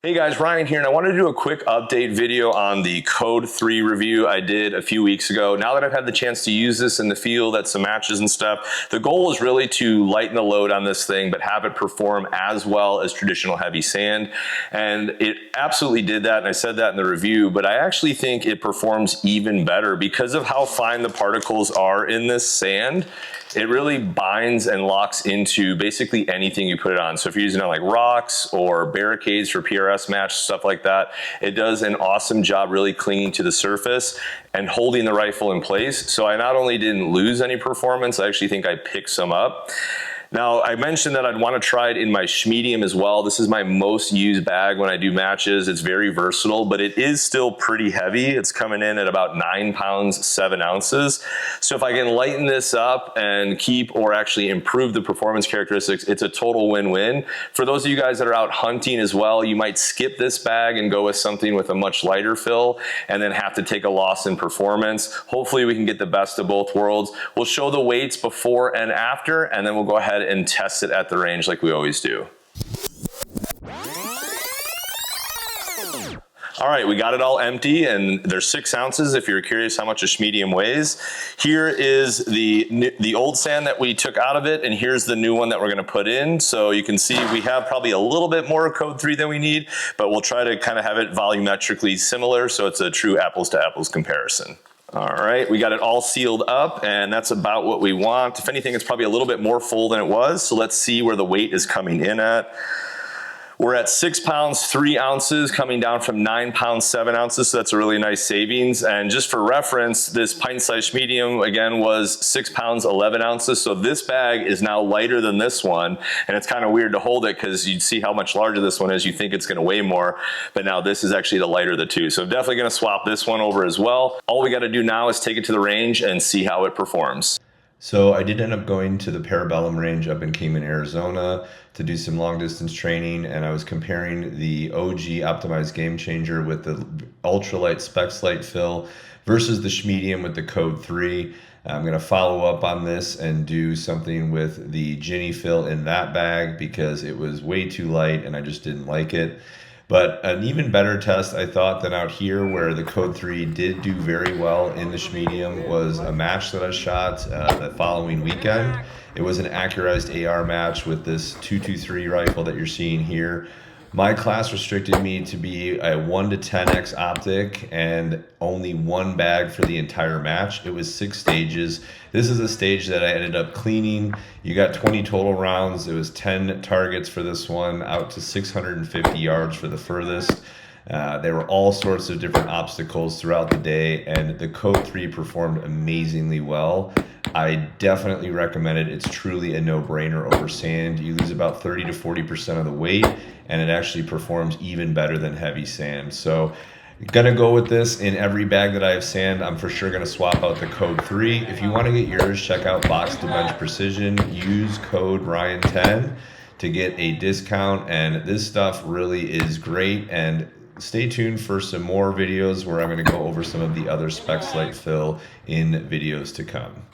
Hey guys, Ryan here, and I wanted to do a quick update video on the Code 3 review I did a few weeks ago. Now that I've had the chance to use this in the field at some matches and stuff, the goal is really to lighten the load on this thing, but have it perform as well as traditional heavy sand. And it absolutely did that, and I said that in the review, but I actually think it performs even better because of how fine the particles are in this sand. It really binds and locks into basically anything you put it on. So if you're using it on like rocks or barricades for PRS match, stuff like that, it does an awesome job really clinging to the surface and holding the rifle in place. So I not only didn't lose any performance, I actually think I picked some up. Now, I mentioned that I'd want to try it in my Schmedium as well. This is my most used bag when I do matches. It's very versatile, but it is still pretty heavy. It's coming in at about 9 pounds, 7 ounces. So if I can lighten this up and keep or actually improve the performance characteristics, it's a total win-win. For those of you guys that are out hunting as well, you might skip this bag and go with something with a much lighter fill and then have to take a loss in performance. Hopefully we can get the best of both worlds. We'll show the weights before and after, and then we'll go ahead and test it at the range like we always do. All right, we got it all empty, and there's 6 ounces if you're curious how much a Schmedium weighs. Here is the old sand that we took out of it, and here's the new one that we're gonna put in. So you can see we have probably a little bit more Code 3 than we need, but we'll try to kind of have it volumetrically similar so it's a true apples to apples comparison. All right, we got it all sealed up, and that's about what we want. If anything, it's probably a little bit more full than it was, so let's see where the weight is coming in at. We're at 6 pounds, 3 ounces, coming down from 9 pounds, 7 ounces, so that's a really nice savings. And just for reference, this pint-sized Schmedium, again, was 6 pounds, 11 ounces, so this bag is now lighter than this one, and it's kind of weird to hold it because you'd see how much larger this one is, you think it's gonna weigh more, but now this is actually the lighter of the two. So I'm definitely gonna swap this one over as well. All we gotta do now is take it to the range and see how it performs. So I did end up going to the Parabellum range up in Kingman, Arizona to do some long distance training, and I was comparing the OG Optimized Game Changer with the ultralight Spexlite fill versus the Schmedium with the Code 3. I'm going to follow up on this and do something with the Ginny fill in that bag because it was way too light and I just didn't like it. But an even better test, I thought, than out here where the Code 3 did do very well in the Schmedium was a match that I shot the following weekend. It was an accurized AR match with this 223 rifle that you're seeing here. My class restricted me to be a 1 to 10x optic and only one bag for the entire match. It was 6 stages. This is a stage that I ended up cleaning. You got 20 total rounds. It was 10 targets for this one, out to 650 yards for the furthest. There were all sorts of different obstacles throughout the day, and the Code 3 performed amazingly well. I definitely recommend it. It's truly a no-brainer over sand. You lose about 30 to 40% of the weight, and it actually performs even better than heavy sand. So gonna go with this in every bag that I have sand. I'm for sure gonna swap out the Code 3. If you wanna get yours, check out Box to Bench Precision. Use code Ryan10 to get a discount, and this stuff really is great. And stay tuned for some more videos where I'm gonna go over some of the other Spexlite fill in videos to come.